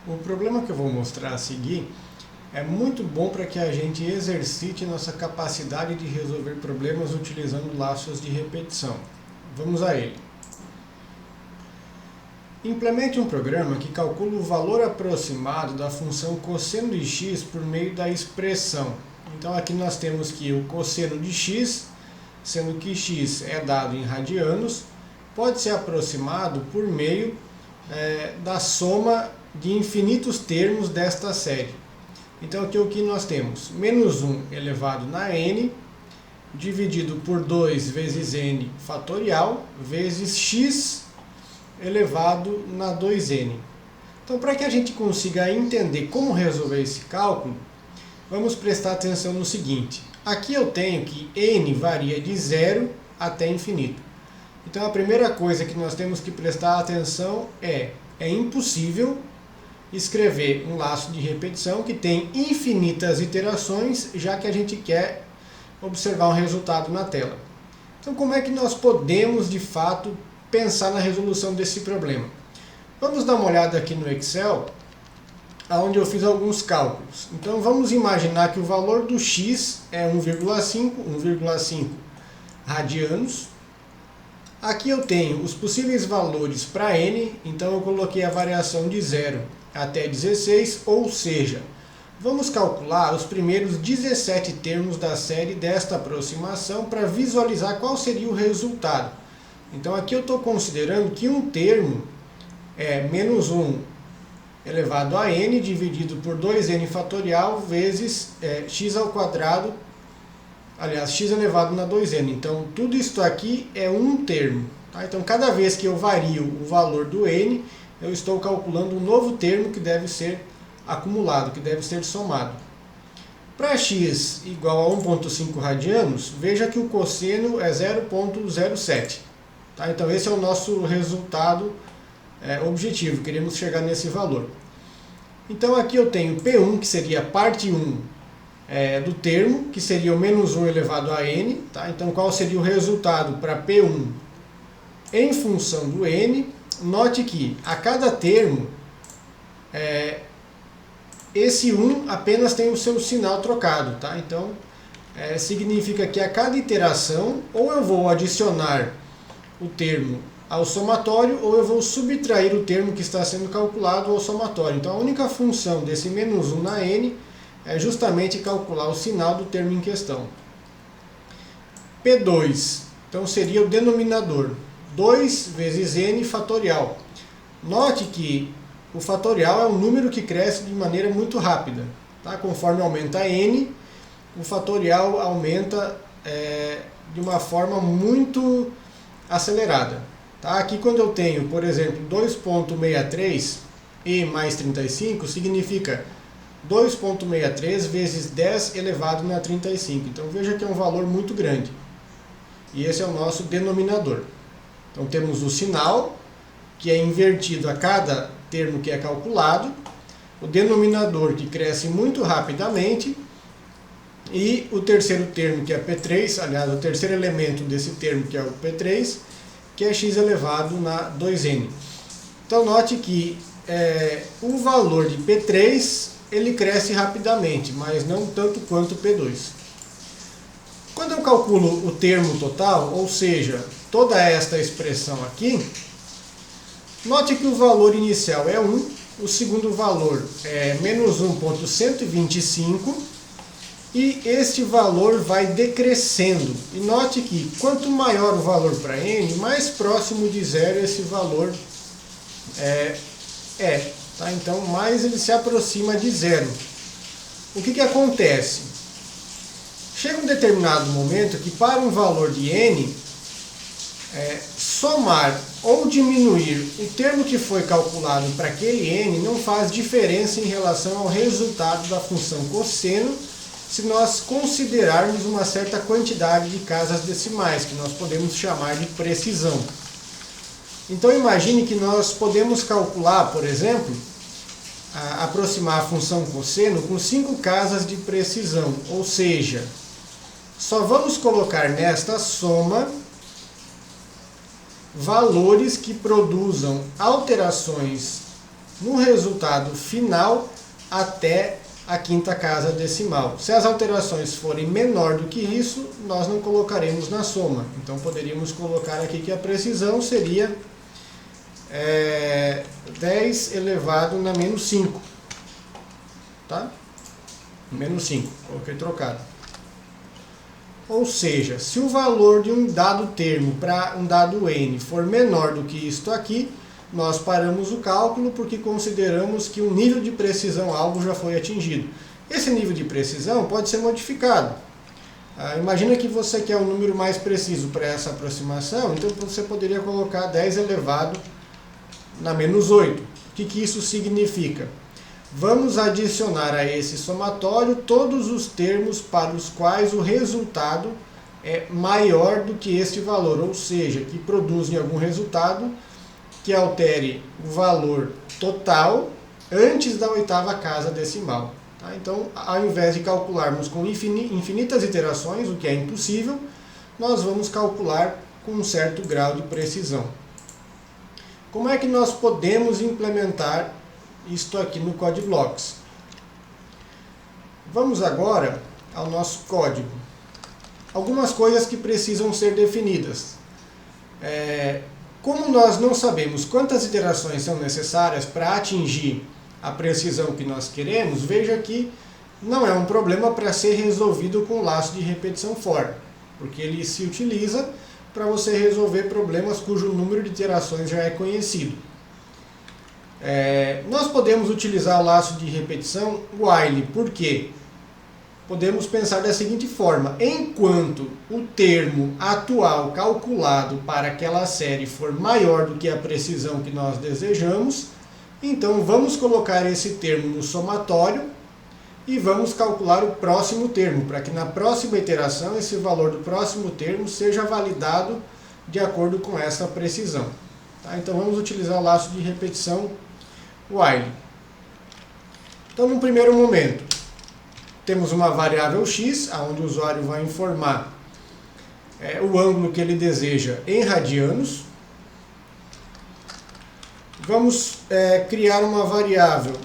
O problema que eu vou mostrar a seguir é muito bom para que a gente exercite nossa capacidade de resolver problemas utilizando laços de repetição. Vamos a ele. Implemente um programa que calcula o valor aproximado da função cosseno de x por meio da expressão. Então aqui nós temos que o cosseno de x, sendo que x é dado em radianos, pode ser aproximado por meio da soma de infinitos termos desta série. Então aqui o que nós temos? Menos 1 elevado na n, dividido por 2 vezes n fatorial, vezes x elevado na 2n. Então, para que a gente consiga entender como resolver esse cálculo, vamos prestar atenção no seguinte. Aqui eu tenho que n varia de 0 até infinito. Então a primeira coisa que nós temos que prestar atenção é impossível escrever um laço de repetição que tem infinitas iterações, já que a gente quer observar um resultado na tela. Então como é que nós podemos de fato pensar na resolução desse problema? Vamos dar uma olhada aqui no Excel, onde eu fiz alguns cálculos. Então vamos imaginar que o valor do x é 1,5 radianos. Aqui eu tenho os possíveis valores para n, então eu coloquei a variação de 0 até 16, ou seja, vamos calcular os primeiros 17 termos da série desta aproximação para visualizar qual seria o resultado. Então aqui eu estou considerando que um termo é menos 1 elevado a n dividido por 2n fatorial vezes x ao quadrado, aliás, x elevado na 2n. Então tudo isso aqui é um termo. Tá? Então cada vez que eu vario o valor do n, eu estou calculando um novo termo que deve ser acumulado, que deve ser somado. Para x igual a 1,5 radianos, veja que o cosseno é 0,07. Tá? Então esse é o nosso resultado objetivo, queremos chegar nesse valor. Então aqui eu tenho P1, que seria a parte 1 do termo, que seria o menos 1 elevado a n. Tá? Então qual seria o resultado para P1 em função do n? Note que a cada termo, esse 1 apenas tem o seu sinal trocado. Tá? Então significa que a cada iteração, ou eu vou adicionar o termo ao somatório, ou eu vou subtrair o termo que está sendo calculado ao somatório. Então a única função desse menos 1 na n é justamente calcular o sinal do termo em questão. P2, então seria o denominador, 2 vezes n fatorial. Note que o fatorial é um número que cresce de maneira muito rápida. Tá? Conforme aumenta n, o fatorial aumenta de uma forma muito acelerada. Tá? Aqui quando eu tenho, por exemplo, 2,63 e mais 35, significa 2,63 vezes 10 elevado na 35. Então veja que é um valor muito grande. E esse é o nosso denominador. Então temos o sinal, que é invertido a cada termo que é calculado, o denominador, que cresce muito rapidamente, e o terceiro termo, que é P3, aliás, o terceiro elemento desse termo, que é o P3, que é x elevado na 2n. Então note que o valor de P3 ele cresce rapidamente, mas não tanto quanto P2. Quando eu calculo o termo total, ou seja, toda esta expressão aqui, note que o valor inicial é 1, o segundo valor é menos 1,125, e este valor vai decrescendo. E note que quanto maior o valor para n, mais próximo de zero esse valor tá? Então mais ele se aproxima de zero. O que acontece? Chega um determinado momento que para um valor de n, somar ou diminuir o termo que foi calculado para aquele n não faz diferença em relação ao resultado da função cosseno, se nós considerarmos uma certa quantidade de casas decimais, que nós podemos chamar de precisão. Então imagine que nós podemos calcular, por exemplo, aproximar a função cosseno com 5 casas de precisão, ou seja, só vamos colocar nesta soma valores que produzam alterações no resultado final até a quinta casa decimal. Se as alterações forem menor do que isso, nós não colocaremos na soma. Então poderíamos colocar aqui que a precisão seria 10 elevado na menos 5. Tá? Menos 5, coloquei trocado. Ou seja, se o valor de um dado termo para um dado n for menor do que isto aqui, nós paramos o cálculo porque consideramos que o nível de precisão alvo já foi atingido. Esse nível de precisão pode ser modificado. Imagina que você quer um número mais preciso para essa aproximação, então você poderia colocar 10 elevado na menos 8. O que isso significa? Vamos adicionar a esse somatório todos os termos para os quais o resultado é maior do que este valor, ou seja, que produzem algum resultado que altere o valor total antes da oitava casa decimal. Tá? Então, ao invés de calcularmos com infinitas iterações, o que é impossível, nós vamos calcular com um certo grau de precisão. Como é que nós podemos implementar isto aqui no CodeBlocks? Vamos agora ao nosso código. Algumas coisas que precisam ser definidas. Como nós não sabemos quantas iterações são necessárias para atingir a precisão que nós queremos, veja que não é um problema para ser resolvido com o laço de repetição for, porque ele se utiliza para você resolver problemas cujo número de iterações já é conhecido. Nós podemos utilizar o laço de repetição while, por quê? Podemos pensar da seguinte forma: enquanto o termo atual calculado para aquela série for maior do que a precisão que nós desejamos, então vamos colocar esse termo no somatório e vamos calcular o próximo termo, para que na próxima iteração esse valor do próximo termo seja validado de acordo com essa precisão. Tá? Então vamos utilizar o laço de repetição while. Então, no primeiro momento, temos uma variável x, onde o usuário vai informar o ângulo que ele deseja em radianos. Vamos criar uma variável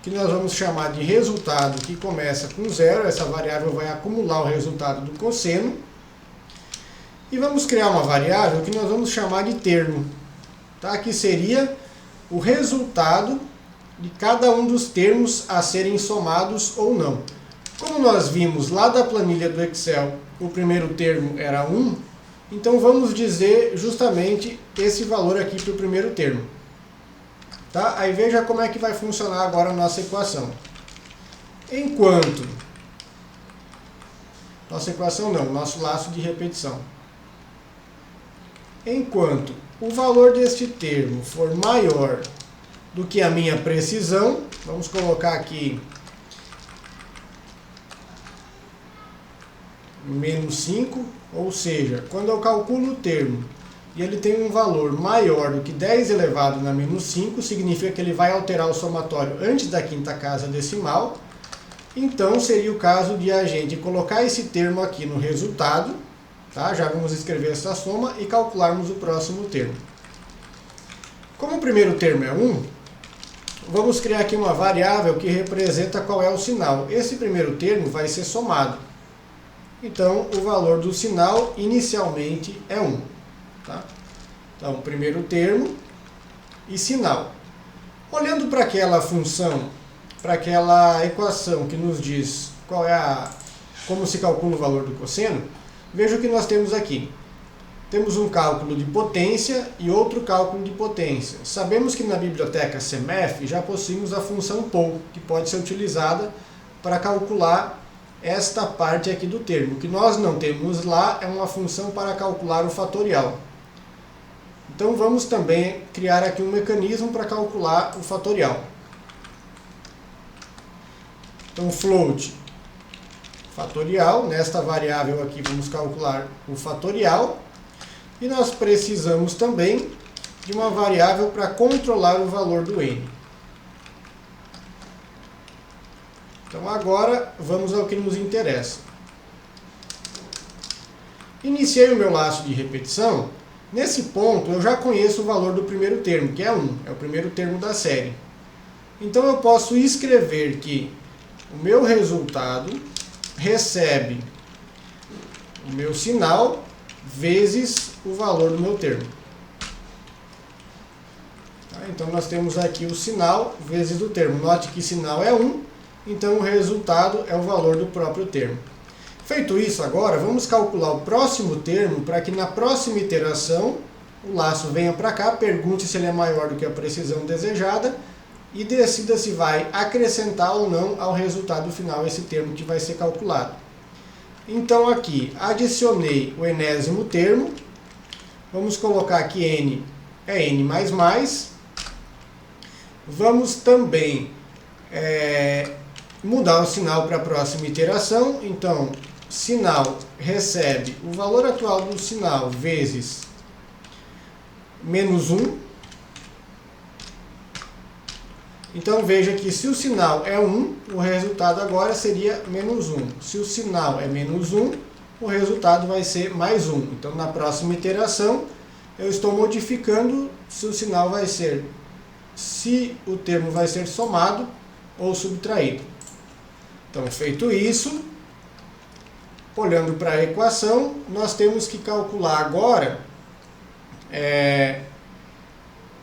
que nós vamos chamar de resultado, que começa com 0. Essa variável vai acumular o resultado do cosseno. E vamos criar uma variável que nós vamos chamar de termo, tá? Que seria o resultado de cada um dos termos a serem somados ou não. Como nós vimos lá da planilha do Excel, o primeiro termo era 1, então vamos dizer justamente esse valor aqui para o primeiro termo. Tá? Aí veja como é que vai funcionar agora a nossa equação. Enquanto... Nossa equação não, nosso laço de repetição. Enquanto o valor deste termo for maior do que a minha precisão, vamos colocar aqui menos 5, ou seja, quando eu calculo o termo e ele tem um valor maior do que 10 elevado na menos 5, significa que ele vai alterar o somatório antes da quinta casa decimal. Então seria o caso de a gente colocar esse termo aqui no resultado, tá? Já vamos escrever essa soma e calcularmos o próximo termo. Como o primeiro termo é 1, vamos criar aqui uma variável que representa qual é o sinal. Esse primeiro termo vai ser somado. Então, o valor do sinal inicialmente é 1. Tá? Então, primeiro termo e sinal. Olhando para aquela função, para aquela equação que nos diz como se calcula o valor do cosseno, veja o que nós temos aqui. Temos um cálculo de potência e outro cálculo de potência. Sabemos que na biblioteca CMF já possuímos a função POU, que pode ser utilizada para calcular esta parte aqui do termo. O que nós não temos lá é uma função para calcular o fatorial. Então vamos também criar aqui um mecanismo para calcular o fatorial. Então float fatorial, nesta variável aqui vamos calcular o fatorial. E nós precisamos também de uma variável para controlar o valor do n. Então agora vamos ao que nos interessa. Iniciei o meu laço de repetição Nesse ponto, eu já conheço o valor do primeiro termo, que é 1, é o primeiro termo da série. Então eu posso escrever que o meu resultado recebe o meu sinal vezes o valor do meu termo. Então nós temos aqui o sinal vezes o termo. Note que sinal é 1, então o resultado é o valor do próprio termo. Feito isso agora, vamos calcular o próximo termo para que na próxima iteração o laço venha para cá, pergunte se ele é maior do que a precisão desejada e decida se vai acrescentar ou não ao resultado final esse termo que vai ser calculado. Então aqui adicionei o enésimo termo, vamos colocar que n é n++, vamos também mudar o sinal para a próxima iteração, então sinal recebe o valor atual do sinal vezes menos 1. Então veja que se o sinal é 1, o resultado agora seria menos 1. Se o sinal é menos 1, o resultado vai ser mais 1. Então na próxima iteração eu estou modificando se o sinal vai ser, se o termo vai ser somado ou subtraído. Então feito isso, olhando para a equação, nós temos que calcular agora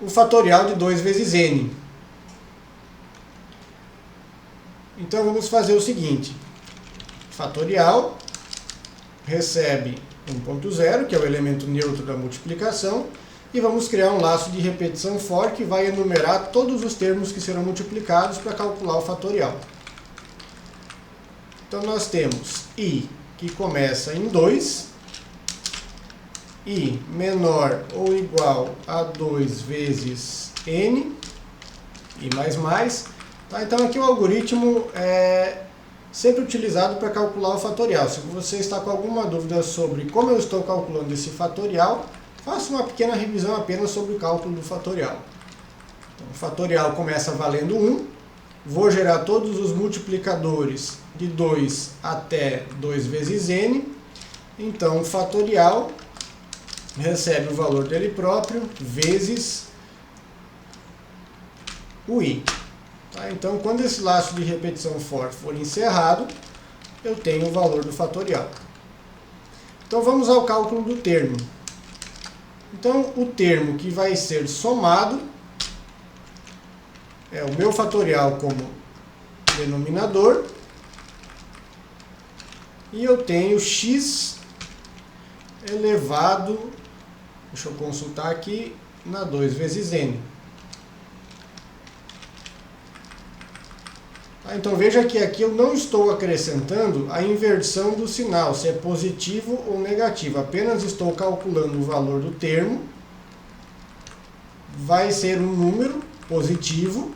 o fatorial de 2 vezes n. Então vamos fazer o seguinte, fatorial recebe 1.0, que é o elemento neutro da multiplicação, e vamos criar um laço de repetição for que vai enumerar todos os termos que serão multiplicados para calcular o fatorial. Então nós temos i, que começa em 2, i menor ou igual a 2 vezes n, i++. Tá? Então aqui o algoritmo é sempre utilizado para calcular o fatorial. Se você está com alguma dúvida sobre como eu estou calculando esse fatorial, faça uma pequena revisão apenas sobre o cálculo do fatorial. Então, o fatorial começa valendo 1, vou gerar todos os multiplicadores de 2 até 2 vezes n, então o fatorial recebe o valor dele próprio vezes o i. Tá? Então, quando esse laço de repetição for encerrado, eu tenho o valor do fatorial. Então, vamos ao cálculo do termo. Então, o termo que vai ser somado é o meu fatorial como denominador, e eu tenho x elevado, deixa eu consultar aqui, na 2 vezes n. Então veja que aqui eu não estou acrescentando a inversão do sinal, se é positivo ou negativo. Apenas estou calculando o valor do termo. Vai ser um número positivo.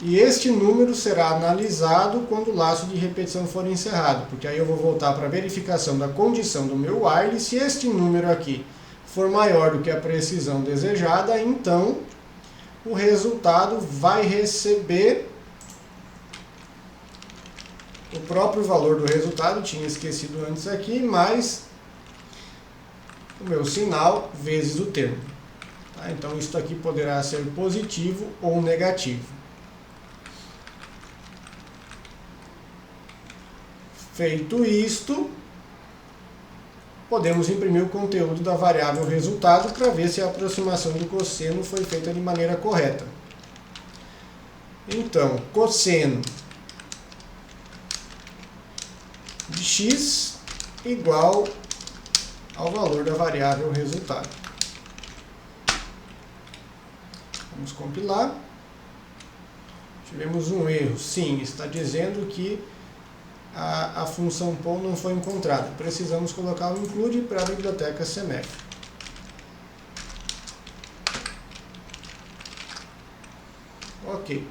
E este número será analisado quando o laço de repetição for encerrado. Porque aí eu vou voltar para a verificação da condição do meu while. Se este número aqui for maior do que a precisão desejada, então o resultado vai receber o próprio valor do resultado, tinha esquecido antes aqui, mais o meu sinal vezes o termo. Tá? Então isso aqui poderá ser positivo ou negativo. Feito isto, podemos imprimir o conteúdo da variável resultado para ver se a aproximação do cosseno foi feita de maneira correta. Então, cosseno de x igual ao valor da variável resultado. Vamos compilar. Tivemos um erro. Sim, está dizendo que a função poll não foi encontrada. Precisamos colocar o include para a biblioteca CMF. Ok.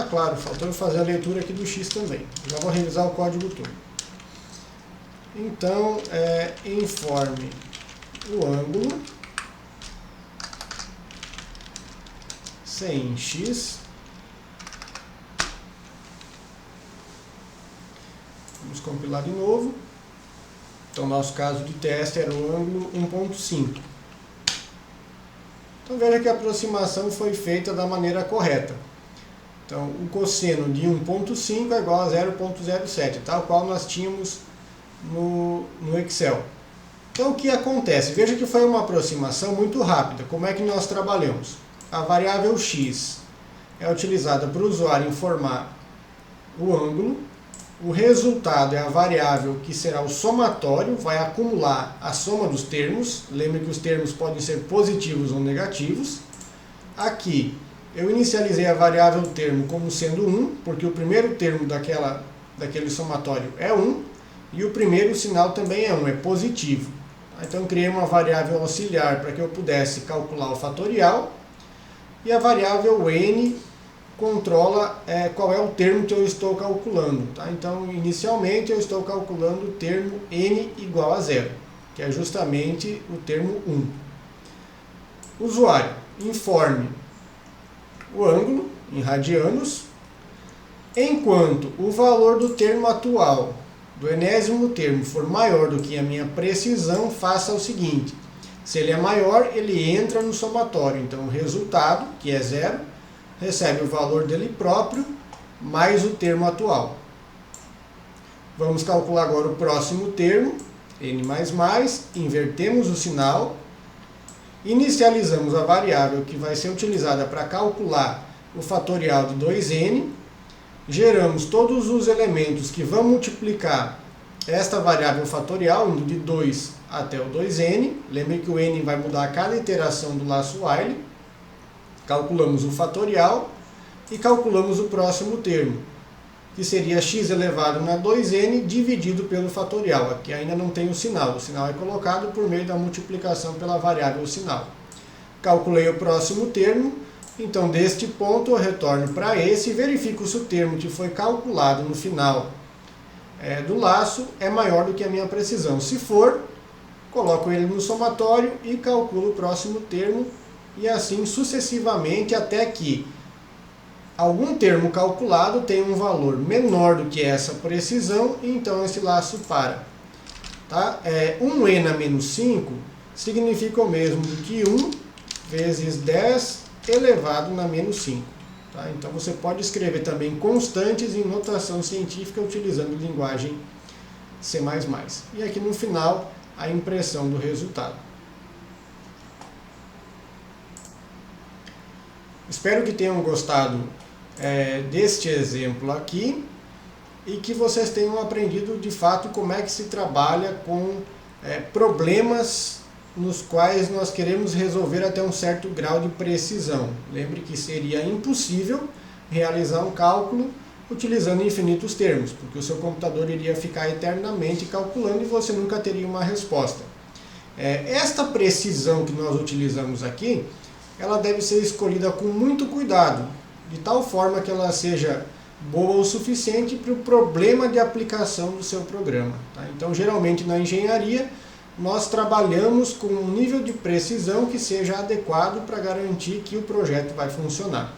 Claro, faltou eu fazer a leitura aqui do x também. Já vou revisar o código todo. Então, informe o ângulo sem x compilar de novo. Então, nosso caso de teste era o ângulo 1,5. Então, veja que a aproximação foi feita da maneira correta. Então, o cosseno de 1,5 é igual a 0,07, tal qual nós tínhamos no Excel. Então, o que acontece? Veja que foi uma aproximação muito rápida. Como é que nós trabalhamos? A variável x é utilizada para o usuário informar o ângulo. O resultado é a variável que será o somatório, vai acumular a soma dos termos. Lembre que os termos podem ser positivos ou negativos. Aqui, eu inicializei a variável termo como sendo 1, porque o primeiro termo daquele somatório é 1, e o primeiro sinal também é 1, é positivo. Então, criei uma variável auxiliar para que eu pudesse calcular o fatorial, e a variável n controla qual é o termo que eu estou calculando. Tá? Então, inicialmente, eu estou calculando o termo n igual a 0, que é justamente o termo 1. Usuário, informe o ângulo em radianos, enquanto o valor do termo atual, do enésimo termo, for maior do que a minha precisão, faça o seguinte: se ele é maior, ele entra no somatório. Então, o resultado, que é 0, recebe o valor dele próprio, mais o termo atual. Vamos calcular agora o próximo termo, n++, invertemos o sinal, inicializamos a variável que vai ser utilizada para calcular o fatorial de 2n, geramos todos os elementos que vão multiplicar esta variável fatorial, indo de 2 até o 2n. Lembre que o n vai mudar a cada iteração do laço while. Calculamos o fatorial e calculamos o próximo termo, que seria x elevado na 2n dividido pelo fatorial. Aqui ainda não tem o sinal é colocado por meio da multiplicação pela variável sinal. Calculei o próximo termo, então deste ponto eu retorno para esse e verifico se o termo que foi calculado no final do laço é maior do que a minha precisão. Se for, coloco ele no somatório e calculo o próximo termo, e assim sucessivamente até que algum termo calculado tenha um valor menor do que essa precisão, e então esse laço para. Tá? 1n a menos 5 significa o mesmo do que 1 vezes 10 elevado na menos 5. Tá? Então você pode escrever também constantes em notação científica utilizando linguagem C++. E aqui no final a impressão do resultado. Espero que tenham gostado deste exemplo aqui e que vocês tenham aprendido de fato como é que se trabalha com problemas nos quais nós queremos resolver até um certo grau de precisão. Lembre que seria impossível realizar um cálculo utilizando infinitos termos, porque o seu computador iria ficar eternamente calculando e você nunca teria uma resposta. Esta precisão que nós utilizamos aqui, ela deve ser escolhida com muito cuidado, de tal forma que ela seja boa o suficiente para o problema de aplicação do seu programa. Tá? Então, geralmente na engenharia, nós trabalhamos com um nível de precisão que seja adequado para garantir que o projeto vai funcionar.